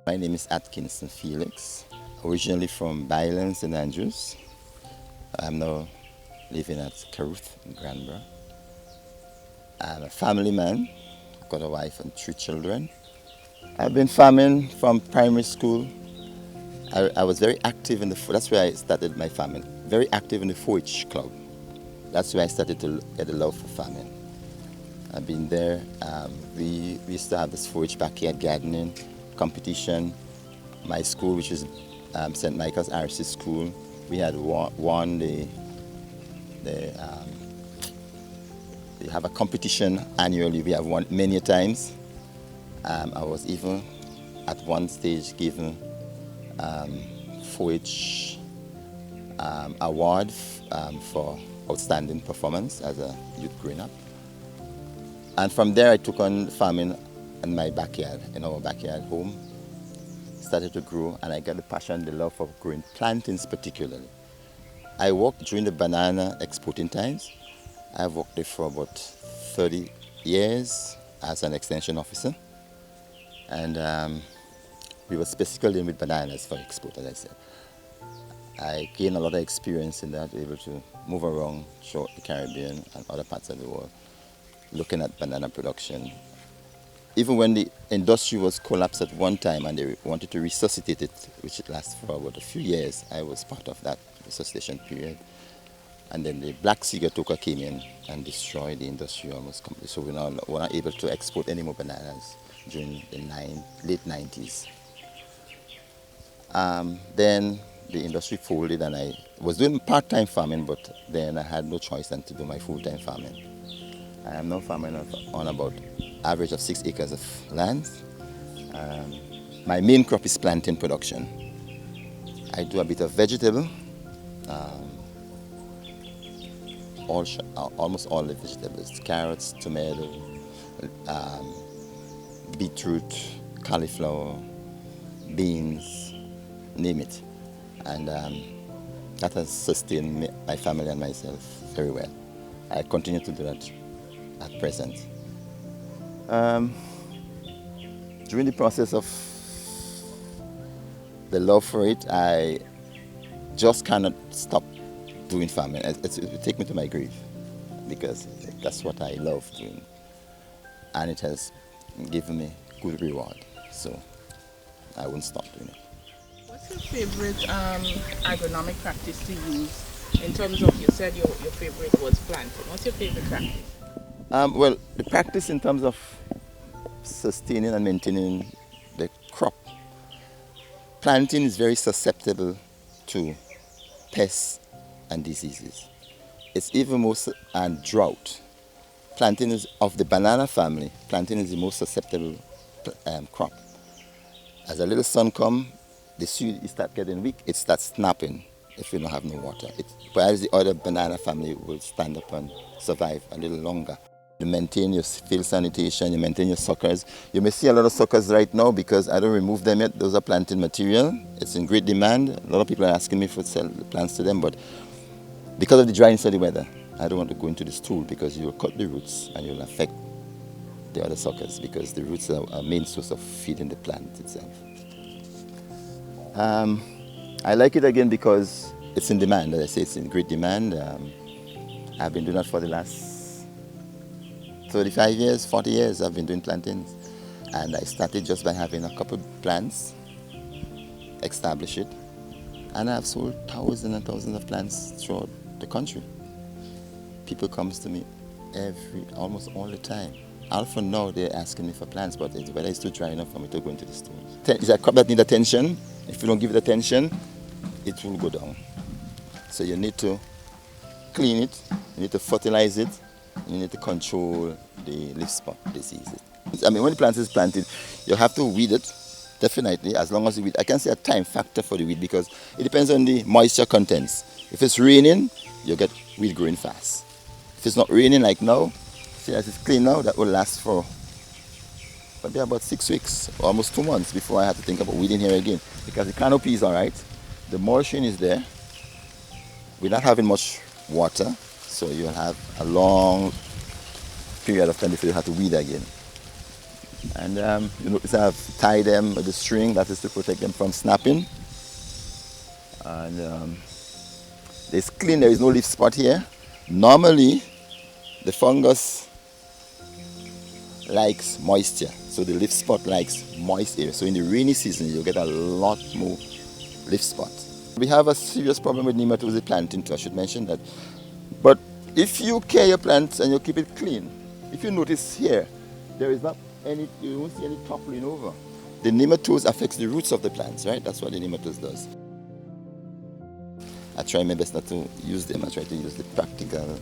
My name is Atkinson Felix, originally from Byland, St.Andrew. I'm now living at Caruth in Granborough. I'm a family man, got a wife and 3 children. I've been farming from primary school. I was very active in that's where I started my farming, very active in the 4-H club. That's where I started to get a love for farming. I've been there. We used to have this 4-H backyard gardening competition. My school, which is St.Michael's RC school, we had won they have a competition annually. We have won many times. I was even at one stage given 4-H award for outstanding performance as a youth growing up. And from there I took on farming in my backyard, in our backyard home. Started to grow, and I got the passion, the love for growing plantains particularly. I worked during the banana exporting times. I've worked there for about 30 years as an extension officer. And we were specifically dealing with bananas for export, as I said. I gained a lot of experience in that, able to move around throughout the Caribbean and other parts of the world, looking at banana production. Even when the industry was collapsed at one time and they wanted to resuscitate it, which lasted for about a few years, I was part of that resuscitation period. And then the black sea toka came in and destroyed the industry almost completely. So we're not able to export any more bananas during the late 90s. Then the industry folded, and I was doing part-time farming, but then I had no choice than to do my full-time farming. I am now farming on about average of 6 acres of land. My main crop is plantain production. I do a bit of vegetable, almost all the vegetables: carrots, tomato, beetroot, cauliflower, beans, name it. And that has sustained my family and myself very well. I continue to do that at present. During the process of the love for it, I just cannot stop doing farming. It will take me to my grave, because that's what I love doing, and it has given me good reward, so I won't stop doing it. What's your favorite agronomic practice to use in terms of, you said your favorite was planting. What's your favorite practice? Well, the practice in terms of sustaining and maintaining the crop. Planting is very susceptible to pests and diseases. It's even more, and drought. Planting is of the banana family. Planting is the most susceptible crop. As a little sun comes, the seed start getting weak. It starts snapping if you don't have no water. Whereas the other banana family will stand up and survive a little longer. You maintain your field sanitation, you maintain your suckers. You may see a lot of suckers right now because I don't remove them yet. Those are planting material. It's in great demand. A lot of people are asking me for sell the plants to them, but because of the dryness of the weather, I don't want to go into this tool, because you'll cut the roots and you'll affect the other suckers, because the roots are a main source of feeding the plant itself. I like it again because it's in demand. As I say, it's in great demand. I've been doing that for the last 35 years, 40 years. I've been doing plantains. And I started just by having a couple plants, establish it, and I've sold thousands and thousands of plants throughout the country. People come to me almost all the time. Alpha now they're asking me for plants, but the weather is too dry enough for me to go into the stores. It's a crop that needs attention. If you don't give it attention, it will go down. So you need to clean it, you need to fertilize it, and you need to control the leaf spot disease. I mean, when the plant is planted, you have to weed it, definitely, as long as you weed. I can say a time factor for the weed because it depends on the moisture contents. If it's raining, you get weed growing fast. If it's not raining like now, see as it's clean now, that will last for maybe about 6 weeks, almost 2 months before I have to think about weeding here again. Because the canopy is all right, the mulching is there, we're not having much water, so you'll have a long period of time before you have to weed again. And you notice I've tied them with the string, that is to protect them from snapping. And it's clean, there is no leaf spot here. Normally, the fungus likes moisture, so the leaf spot likes moist area. So in the rainy season, you get a lot more leaf spots. We have a serious problem with nematode planting too, I should mention that. But if you care your plants and you keep it clean, if you notice here, there is not any, you don't see any toppling over. The nematodes affects the roots of the plants, right? That's what the nematodes does. I try my best not to use them. I try to use the practical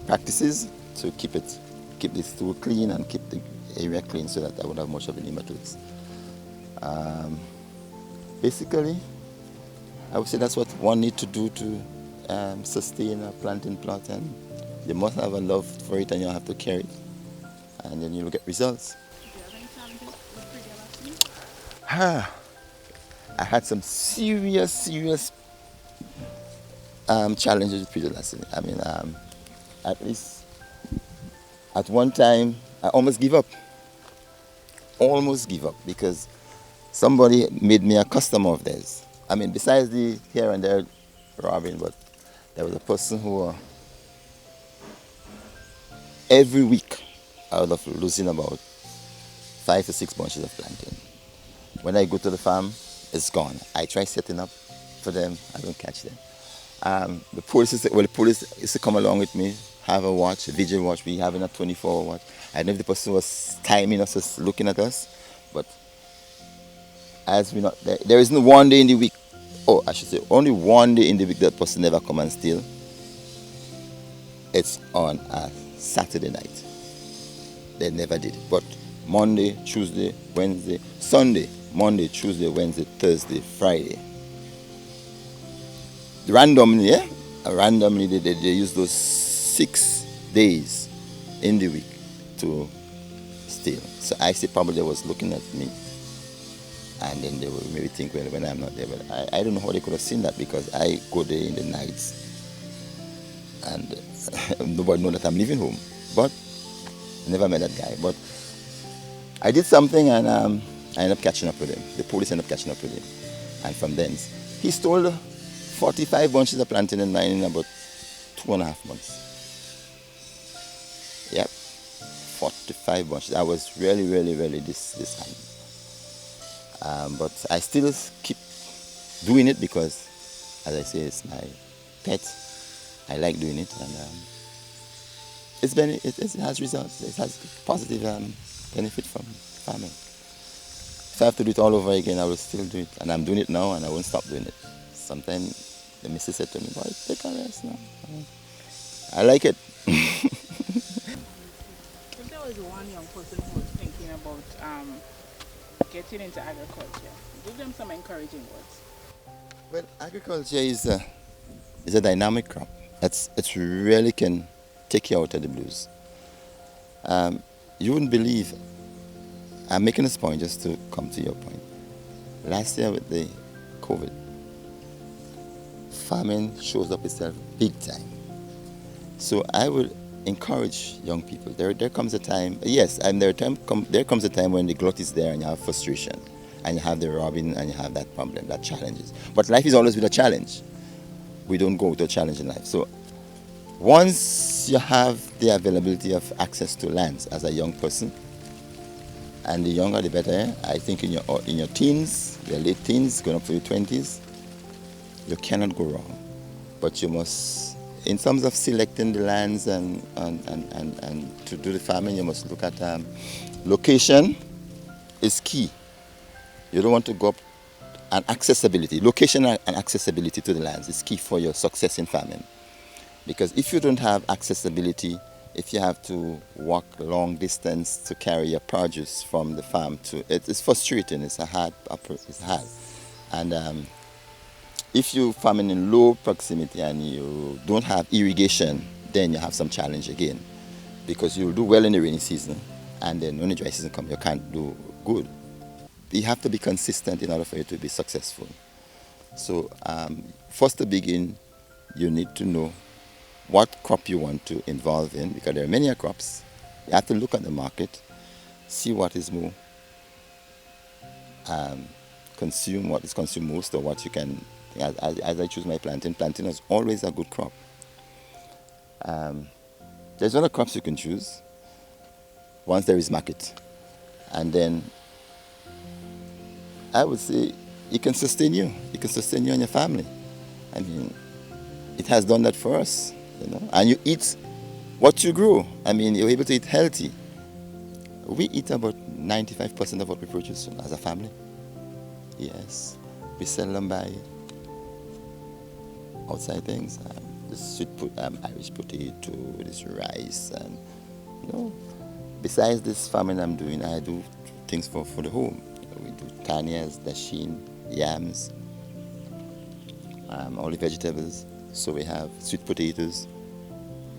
practices to keep the stool clean and keep the area clean so that I won't have much of the nematodes. Basically, I would say that's what one needs to do to sustain a planting plot, and you must have a love for it and you have to care it, and then you'll get results. Do you have any challenges with pre-development? I had some serious challenges with pre-development. I mean, at least at one time, I almost give up. Because somebody made me a customer of theirs. I mean, besides the here and there robbing, but there was a person who every week I would have losing about 5 to 6 bunches of plantain. When I go to the farm, it's gone. I try setting up for them, I don't catch them. The police used to come along with me, have a watch, a vigil watch. We having a 24-hour watch. I don't know if the person was timing us, just looking at us, but as we're not there, there isn't one day in the week, I should say only one day in the week that person never come and steal. It's on a Saturday night. They never did. But Monday, Tuesday, Wednesday, Sunday, Monday, Tuesday, Wednesday, Thursday, Friday. Randomly, they use those 6 days in the week to steal. So I say probably they was looking at me, and then they will maybe think, well, when I'm not there. But I don't know how they could have seen that, because I go there in the nights and nobody know that I'm leaving home. But I never met that guy. But I did something, and I ended up catching up with him. The police ended up catching up with him. And from then, he stole 45 bunches of plantain in mine in about 2.5 months. Yep, 45 bunches. I was really disheartened. But I still keep doing it because, as I say, it's my pet. I like doing it, and it has results. It has positive benefit from farming. If I have to do it all over again, I will still do it. And I'm doing it now, and I won't stop doing it. Sometimes the missus said to me, boy, take a rest now. I like it. If there was one young person who was thinking about getting into agriculture, give them some encouraging words. Well, agriculture is a dynamic crop. It really can take you out of the blues. You wouldn't believe, I'm making this point just to come to your point. Last year with the COVID, farming shows up itself big time. So I would encourage young people. There comes a time, yes, and there comes a time when the glut is there and you have frustration, and you have the robbing, and you have that problem, that challenges. But life is always with a challenge. We don't go without a challenge in life. So once you have the availability of access to lands as a young person, and the younger the better, I think in your teens, your late teens, going up to your 20s, you cannot go wrong. But you must, in terms of selecting the lands and to do the farming, you must look at location is key. You don't want to go up, and accessibility. Location and accessibility to the lands is key for your success in farming. Because if you don't have accessibility, if you have to walk long distance to carry your produce from the farm to, it's frustrating. It's a hard, it's hard. And if you farming in low proximity and you don't have irrigation, then you have some challenge again, because you'll do well in the rainy season, and then when the dry season comes, you can't do good. You have to be consistent in order for you to be successful. So first to begin, you need to know what crop you want to involve in, because there are many crops. You have to look at the market, see what is more consumed, what is consumed most, or what you can. As I choose my plantain, plantain is always a good crop. There's other crops you can choose once there is market, and then I would say it can sustain you. It can sustain you and your family. I mean, it has done that for us, And you eat what you grow. I mean, you're able to eat healthy. We eat about 95% of what we produce as a family. Yes, we seldom buy outside things. This sweet Irish potato, this rice, and besides this farming I'm doing, I do things for the home. We do tanias, dasheen, yams, all the vegetables. So we have sweet potatoes.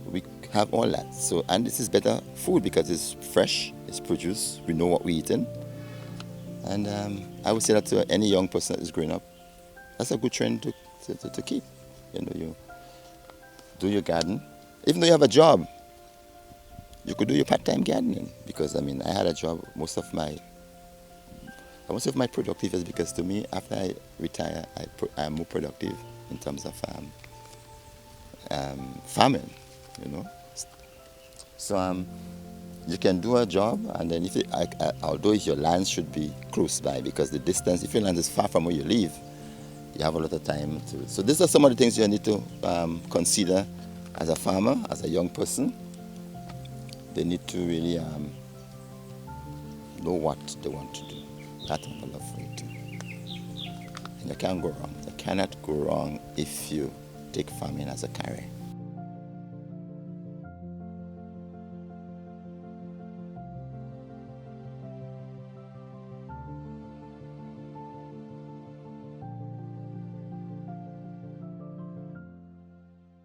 We have all that. So, and this is better food because it's fresh, it's produced. We know what we're eating. And I would say that to any young person that is growing up, that's a good trend to keep. You do your garden. Even though you have a job, you could do your part-time gardening, because I had a job. Most of my productive is because, to me, after I retire, I'm more productive in terms of farming, So you can do a job, and then although your land should be close by, because the distance, if your land is far from where you live, you have a lot of time to. So these are some of the things you need to consider as a farmer, as a young person. They need to really know what they want to do. That's what I love for it. And you can't go wrong. You cannot go wrong if you take farming as a career.